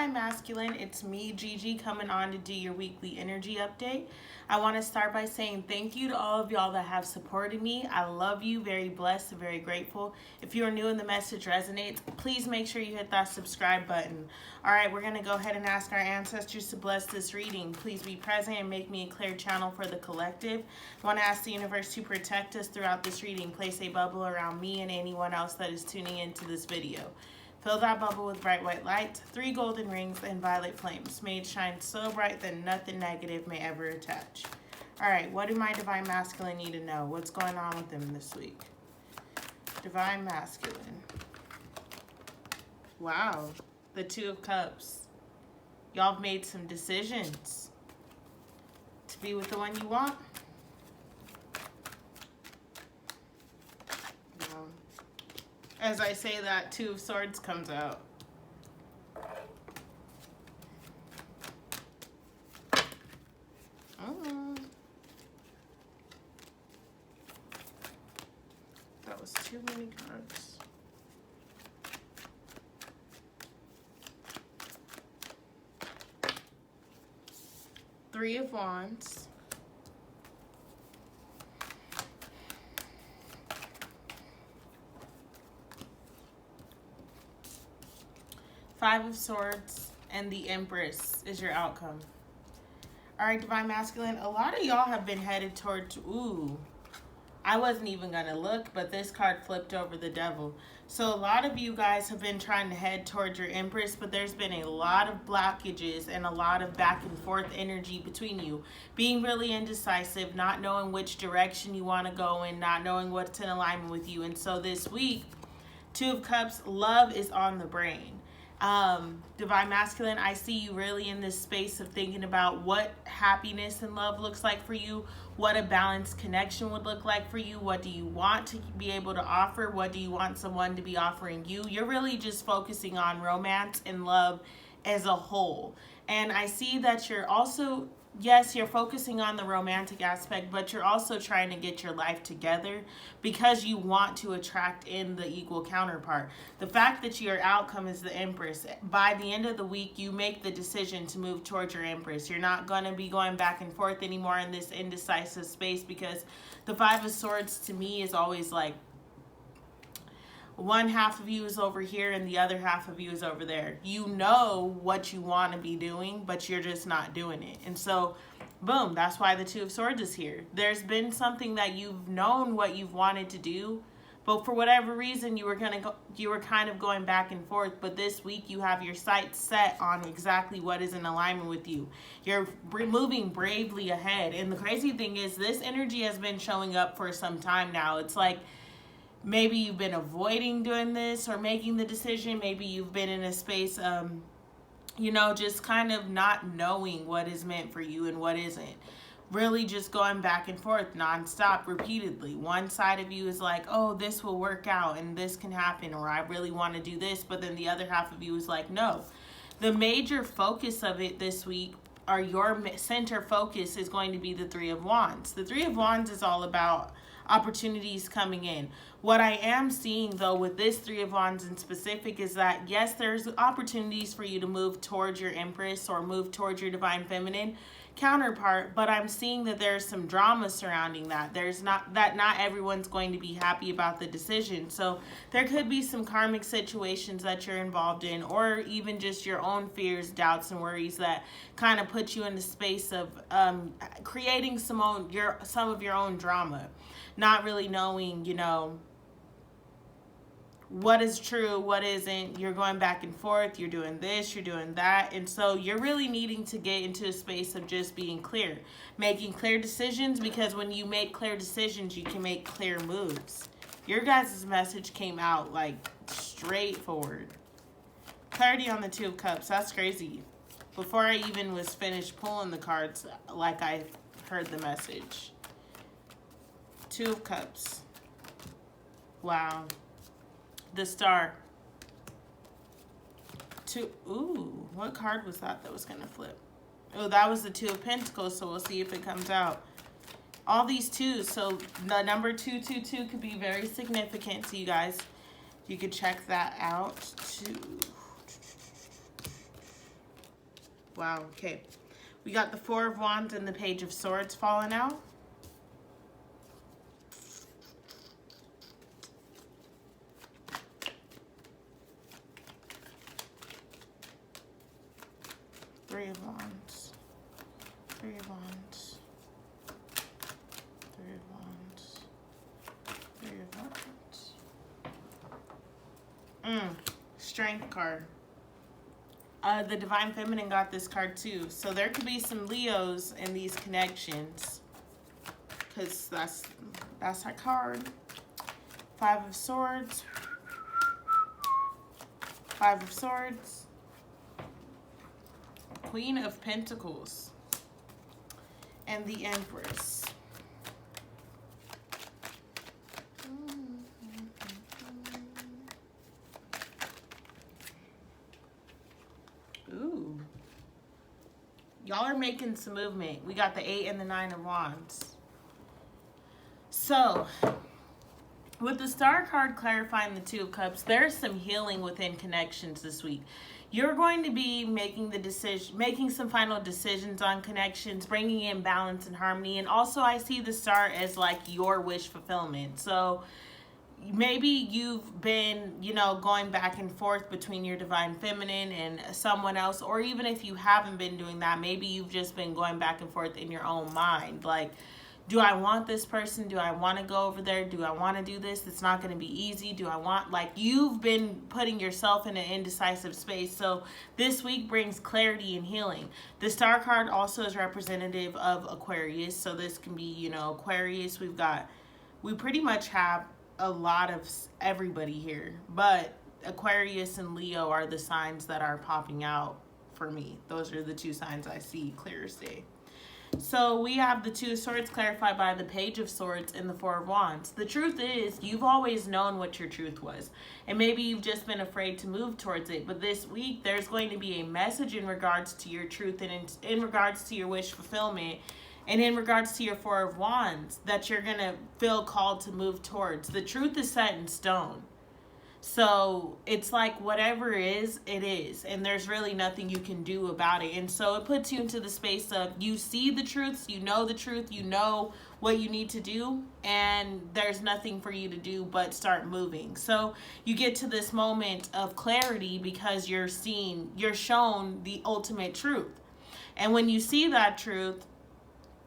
Divine Masculine, it's me, Gigi, coming on to do your weekly energy update. I want to start by saying thank you to all of y'all that have supported me. I love you, very blessed and very grateful. If you are new and the message resonates, please make sure you hit that subscribe button. All right, we're going to go ahead and ask our ancestors to bless this reading. Please be present and make me a clear channel for the collective. I want to ask the universe to protect us throughout this reading. Place a bubble around me and anyone else that is tuning into this video. Fill that bubble with bright white light, 3 golden rings, and violet flames. May it shine so bright that nothing negative may ever attach. All right, what do my Divine Masculine need to know? What's going on with them this week? Divine Masculine. Wow, the 2 of Cups. Y'all have made some decisions to be with the one you want. As I say that, 2 of Swords comes out. Oh. That was too many cards. Three of Wands. Five of Swords and the Empress is your outcome. All right, Divine Masculine, a lot of y'all have been headed towards, ooh, I wasn't even going to look, but this card flipped over the Devil. So a lot of you guys have been trying to head towards your Empress, but there's been a lot of blockages and a lot of back and forth energy between you. Being really indecisive, not knowing which direction you want to go in, not knowing what's in alignment with you. And so this week, 2 of Cups, love is on the brain. Divine Masculine, I see you really in this space of thinking about what happiness and love looks like for you, what a balanced connection would look like for you, what do you want to be able to offer, what do you want someone to be offering you. You're really just focusing on romance and love as a whole. And I see that you're also, yes, you're focusing on the romantic aspect, but you're also trying to get your life together because you want to attract in the equal counterpart. The fact that your outcome is the Empress, by the end of the week, you make the decision to move towards your Empress. You're not going to be going back and forth anymore in this indecisive space, because the 5 of Swords to me is always like, one half of you is over here and the other half of you is over there. You know what you want to be doing, but you're just not doing it. And so, boom, that's why the 2 of Swords is here. There's been something that you've known what you've wanted to do, but for whatever reason you were kind of going back and forth. But this week you have your sights set on exactly what is in alignment with you. You're moving bravely ahead. And the crazy thing is, this energy has been showing up for some time now. It's like, maybe you've been avoiding doing this or making the decision. Maybe you've been in a space, just kind of not knowing what is meant for you and what isn't. Really just going back and forth nonstop, repeatedly. One side of you is like, oh, this will work out and this can happen, or I really want to do this. But then the other half of you is like, no. The major focus of it this week, or your center focus, is going to be the 3 of Wands. The 3 of Wands is all about opportunities coming in. What I am seeing, though, with this 3 of Wands in specific is that, yes, there's opportunities for you to move towards your Empress or move towards your Divine Feminine counterpart, but I'm seeing that there's some drama surrounding that. Not everyone's going to be happy about the decision. So there could be some karmic situations that you're involved in, or even just your own fears, doubts, and worries that kind of put you in the space of creating some of your own drama. Not really knowing, what is true, what isn't. You're going back and forth. You're doing this, you're doing that. And so you're really needing to get into a space of just being clear. Making clear decisions, because when you make clear decisions, you can make clear moves. Your guys' message came out like straightforward. Clarity on the 2 of Cups. That's crazy. Before I even was finished pulling the cards, like I heard the message. 2 of Cups. Wow. The Star. Ooh, what card was that was going to flip? Oh, that was the 2 of Pentacles, so we'll see if it comes out. All these 2s, so the number 222 could be very significant to you guys. You could check that out. 2. Wow, okay. We got the Four of Wands and the Page of Swords falling out. Three of Wands. Three of Wands. Three of Wands. Three of Wands. Strength card. The Divine Feminine got this card too. So there could be some Leos in these connections. Because that's our card. Five of Swords. Five of Swords. Queen of Pentacles. And the Empress. Ooh. Y'all are making some movement. We got the 8 and the 9 of Wands. So, with the Star card clarifying the Two of Cups, there's some healing within connections this week. You're going to be making some final decisions on connections, bringing in balance and harmony. And also, I see the Star as like your wish fulfillment. So, maybe you've been, going back and forth between your Divine Feminine and someone else, or even if you haven't been doing that, maybe you've just been going back and forth in your own mind. Like, do I want this person? Do I want to go over there? Do I want to do this? It's not going to be easy. Do I want, you've been putting yourself in an indecisive space. So this week brings clarity and healing. The Star card also is representative of Aquarius. So this can be, Aquarius. We pretty much have a lot of everybody here, but Aquarius and Leo are the signs that are popping out for me. Those are the two signs I see clear as day. So we have the Two of Swords clarified by the Page of Swords and the Four of Wands. The truth is, you've always known what your truth was, and maybe you've just been afraid to move towards it. But this week, there's going to be a message in regards to your truth and in regards to your wish fulfillment. And in regards to your Four of Wands, that you're going to feel called to move towards. The truth is set in stone. So it's like whatever is, it is. And there's really nothing you can do about it. And so it puts you into the space of you see the truths, you know the truth, you know what you need to do. And there's nothing for you to do but start moving. So you get to this moment of clarity because you're shown the ultimate truth. And when you see that truth,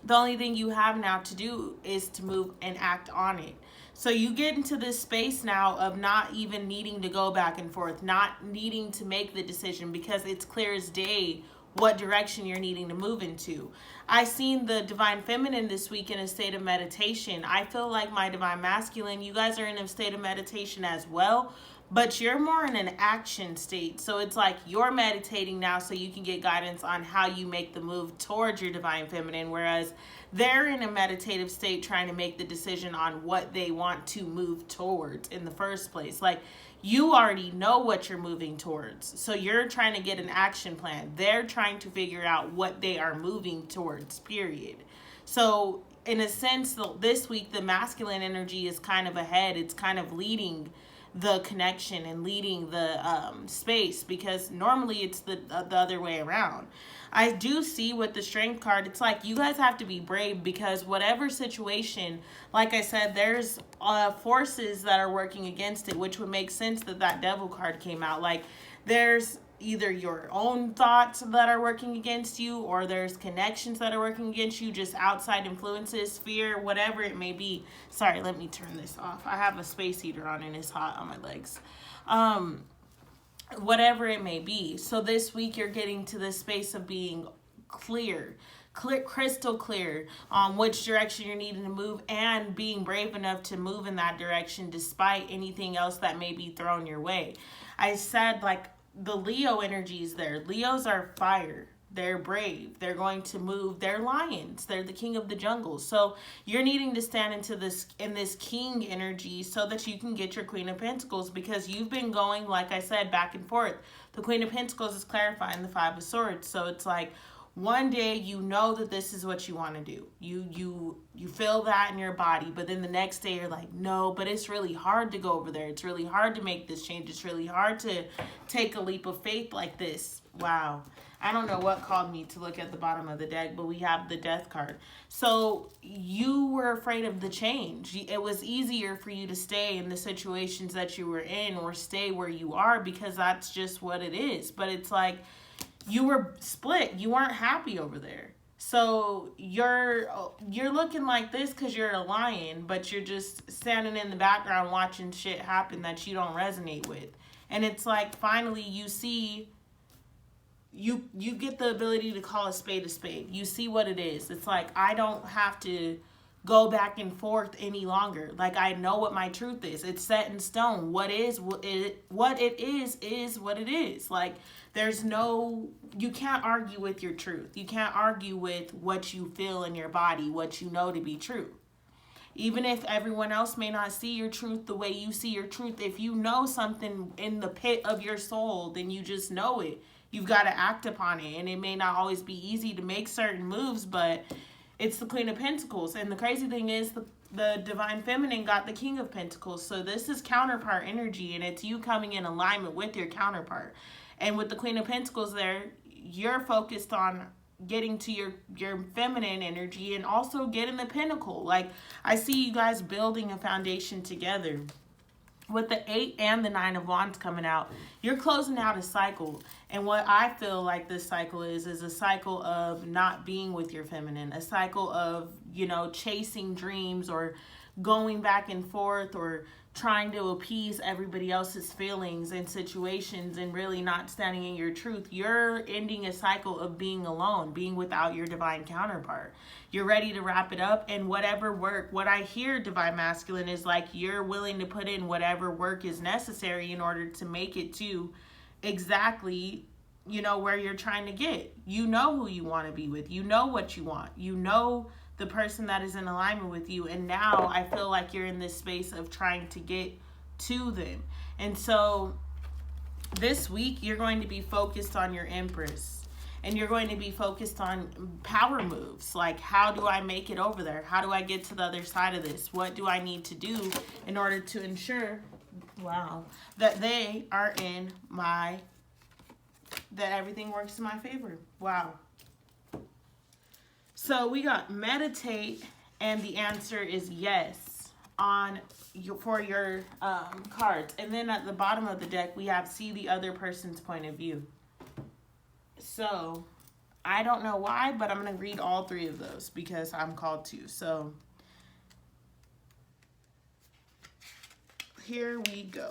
the only thing you have now to do is to move and act on it. So you get into this space now of not even needing to go back and forth, not needing to make the decision because it's clear as day what direction you're needing to move into. I seen the Divine Feminine this week in a state of meditation. I feel like my Divine Masculine, you guys are in a state of meditation as well, but you're more in an action state. So it's like you're meditating now so you can get guidance on how you make the move towards your Divine Feminine, whereas they're in a meditative state trying to make the decision on what they want to move towards in the first place. Like, you already know what you're moving towards. So you're trying to get an action plan. They're trying to figure out what they are moving towards, period. So in a sense, this week, the masculine energy is kind of ahead. It's kind of leading the connection and leading the space, because normally it's the other way around. I do see with the Strength card, it's like you guys have to be brave, because whatever situation, like I said, there's forces that are working against it, which would make sense that Devil card came out. Like, there's either your own thoughts that are working against you, or there's connections that are working against you, just outside influences, fear, whatever it may be. Sorry, let me turn this off. I have a space heater on and it's hot on my legs. Whatever it may be. So this week you're getting to this space of being clear, crystal clear on which direction you're needing to move, and being brave enough to move in that direction despite anything else that may be thrown your way. I said, the Leo energy is there. Leos are fire. They're brave. They're going to move. They're lions. They're the king of the jungle. So you're needing to stand into this king energy so that you can get your Queen of Pentacles, because you've been going, like I said, back and forth. The Queen of Pentacles is clarifying the Five of Swords. So it's like one day you know that this is what you want to do. You feel that in your body, but then the next day you're like, no, but it's really hard to go over there. It's really hard to make this change. It's really hard to take a leap of faith like this. Wow. I don't know what called me to look at the bottom of the deck, but we have the death card. So you were afraid of the change. It was easier for you to stay in the situations that you were in or stay where you are because that's just what it is. But it's like you were split. You weren't happy over there. So you're looking like this because you're a lion, but you're just standing in the background watching shit happen that you don't resonate with. And it's like finally you see, you get the ability to call a spade a spade. You see what it is. It's like I don't have to go back and forth any longer. Like I know what my truth is. It's set in stone. What it is what it is. Like there's no, you can't argue with your truth. You can't argue with what you feel in your body, what you know to be true. Even if everyone else may not see your truth the way you see your truth, if you know something in the pit of your soul, then you just know it. You've got to act upon it. And it may not always be easy to make certain moves, but it's the Queen of Pentacles. And the crazy thing is the Divine Feminine got the King of Pentacles. So this is counterpart energy, and it's you coming in alignment with your counterpart. And with the Queen of Pentacles there, you're focused on getting to your feminine energy and also getting the pinnacle. Like I see you guys building a foundation together. With the 8 and the 9 of Wands coming out, you're closing out a cycle. And what I feel like this cycle is a cycle of not being with your feminine, a cycle of, you know, chasing dreams or going back and forth or trying to appease everybody else's feelings and situations and really not standing in your truth. You're ending a cycle of being alone, being without your divine counterpart. You're ready to wrap it up, and whatever work, what I hear, Divine Masculine, is like you're willing to put in whatever work is necessary in order to make it to exactly, you know, where you're trying to get. You know who you want to be with. You know what you want. You know the person that is in alignment with you. And now I feel like you're in this space of trying to get to them. And so this week you're going to be focused on your Empress. And you're going to be focused on power moves. Like, how do I make it over there? How do I get to the other side of this? What do I need to do in order to ensure, that they are in that everything works in my favor? Wow. So we got meditate, and the answer is yes for your cards. And then at the bottom of the deck, we have see the other person's point of view. So I don't know why, but I'm going to read all 3 of those because I'm called to. So here we go.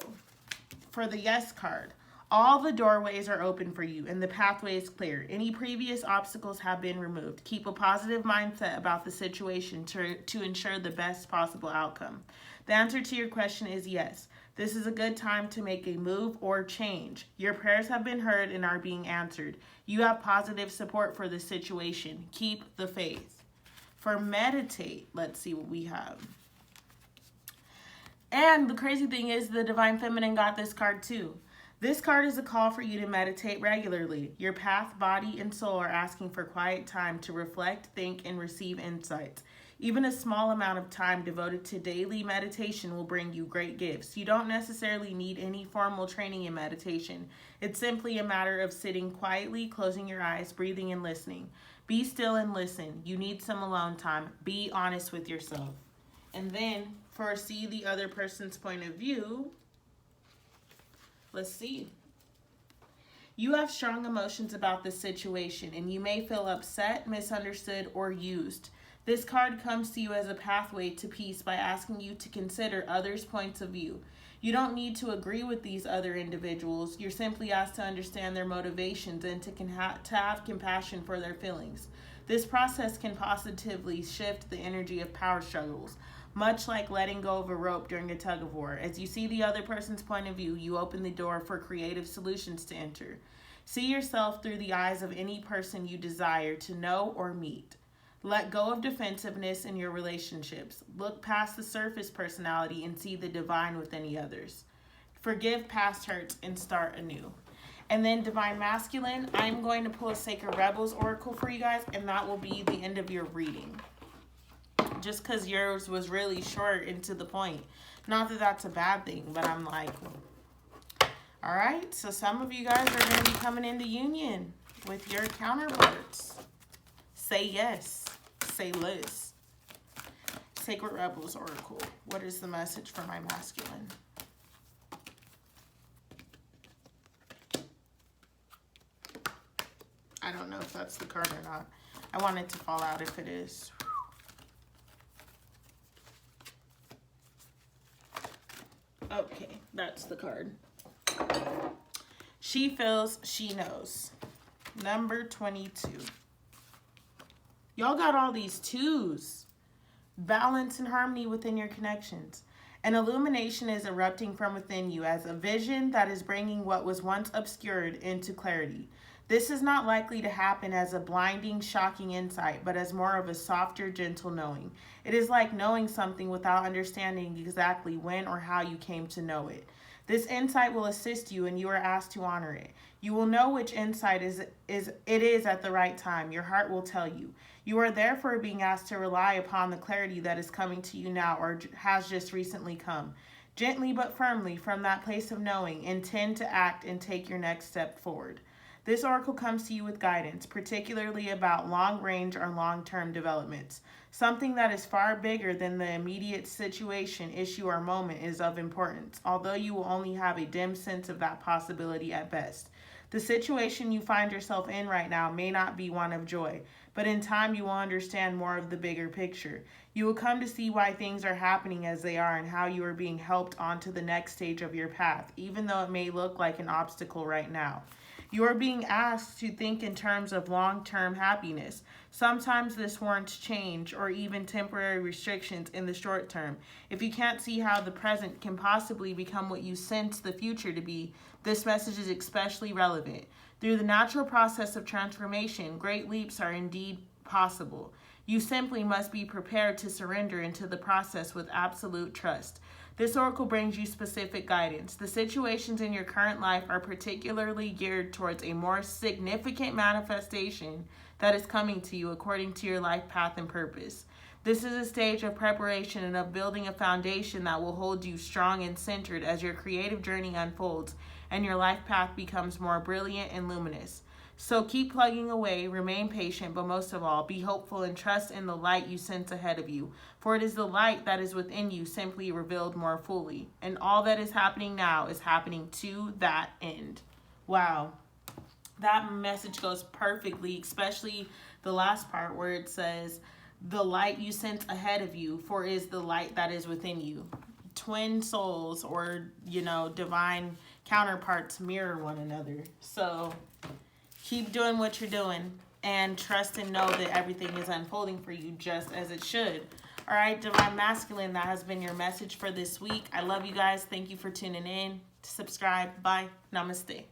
For the yes card, all the doorways are open for you and the pathway is clear. Any previous obstacles have been removed. Keep a positive mindset about the situation to ensure the best possible outcome. The answer to your question is yes. This is a good time to make a move or change. Your prayers have been heard and are being answered. You have positive support for the situation. Keep the faith. For meditate, let's see what we have. And the crazy thing is the Divine Feminine got this card too. This card is a call for you to meditate regularly. Your path, body, and soul are asking for quiet time to reflect, think, and receive insights. Even a small amount of time devoted to daily meditation will bring you great gifts. You don't necessarily need any formal training in meditation. It's simply a matter of sitting quietly, closing your eyes, breathing, and listening. Be still and listen. You need some alone time. Be honest with yourself. And then for see the other person's point of view, let's see. You have strong emotions about this situation, and you may feel upset, misunderstood, or used. This card comes to you as a pathway to peace by asking you to consider others' points of view. You don't need to agree with these other individuals. You're simply asked to understand their motivations and to have compassion for their feelings. This process can positively shift the energy of power struggles, much like letting go of a rope during a tug of war. As you see the other person's point of view, you open the door for creative solutions to enter. See yourself through the eyes of any person you desire to know or meet. Let go of defensiveness in your relationships. Look past the surface personality and see the divine within the others. Forgive past hurts and start anew. And then Divine Masculine, I'm going to pull a Sacred Rebels Oracle for you guys, and that will be the end of your reading. Just because yours was really short and to the point. Not that that's a bad thing, but I'm like, all right, so some of you guys are going to be coming into union. with your counterparts. Say yes. Say less. Sacred Rebels Oracle. What is the message for my masculine? I don't know if that's the card or not. I want it to fall out if it is. Okay, that's the card. She feels, she knows. Number 22. Y'all got all these twos. Balance and harmony within your connections. An illumination is erupting from within you as a vision that is bringing what was once obscured into clarity. This is not likely to happen as a blinding, shocking insight, but as more of a softer, gentle knowing. It is like knowing something without understanding exactly when or how you came to know it. This insight will assist you, and you are asked to honor it. You will know which insight it is at the right time. Your heart will tell you. You are therefore being asked to rely upon the clarity that is coming to you now or has just recently come. Gently but firmly from that place of knowing, intend to act and take your next step forward. This oracle comes to you with guidance, particularly about long-range or long-term developments. Something that is far bigger than the immediate situation, issue, or moment is of importance, although you will only have a dim sense of that possibility at best. The situation you find yourself in right now may not be one of joy, but in time you will understand more of the bigger picture. You will come to see why things are happening as they are and how you are being helped onto the next stage of your path, even though it may look like an obstacle right now. You are being asked to think in terms of long-term happiness. Sometimes this warrants change or even temporary restrictions in the short term. If you can't see how the present can possibly become what you sense the future to be, this message is especially relevant. Through the natural process of transformation, great leaps are indeed possible. You simply must be prepared to surrender into the process with absolute trust. This oracle brings you specific guidance. The situations in your current life are particularly geared towards a more significant manifestation that is coming to you according to your life path and purpose. This is a stage of preparation and of building a foundation that will hold you strong and centered as your creative journey unfolds and your life path becomes more brilliant and luminous. So keep plugging away, remain patient, but most of all, be hopeful and trust in the light you sense ahead of you. For it is the light that is within you simply revealed more fully. And all that is happening now is happening to that end. Wow. That message goes perfectly, especially the last part where it says, the light you sense ahead of you, for it is the light that is within you. Twin souls or, divine counterparts mirror one another. So keep doing what you're doing and trust and know that everything is unfolding for you just as it should. All right, Divine Masculine, that has been your message for this week. I love you guys. Thank you for tuning in. Subscribe. Bye. Namaste.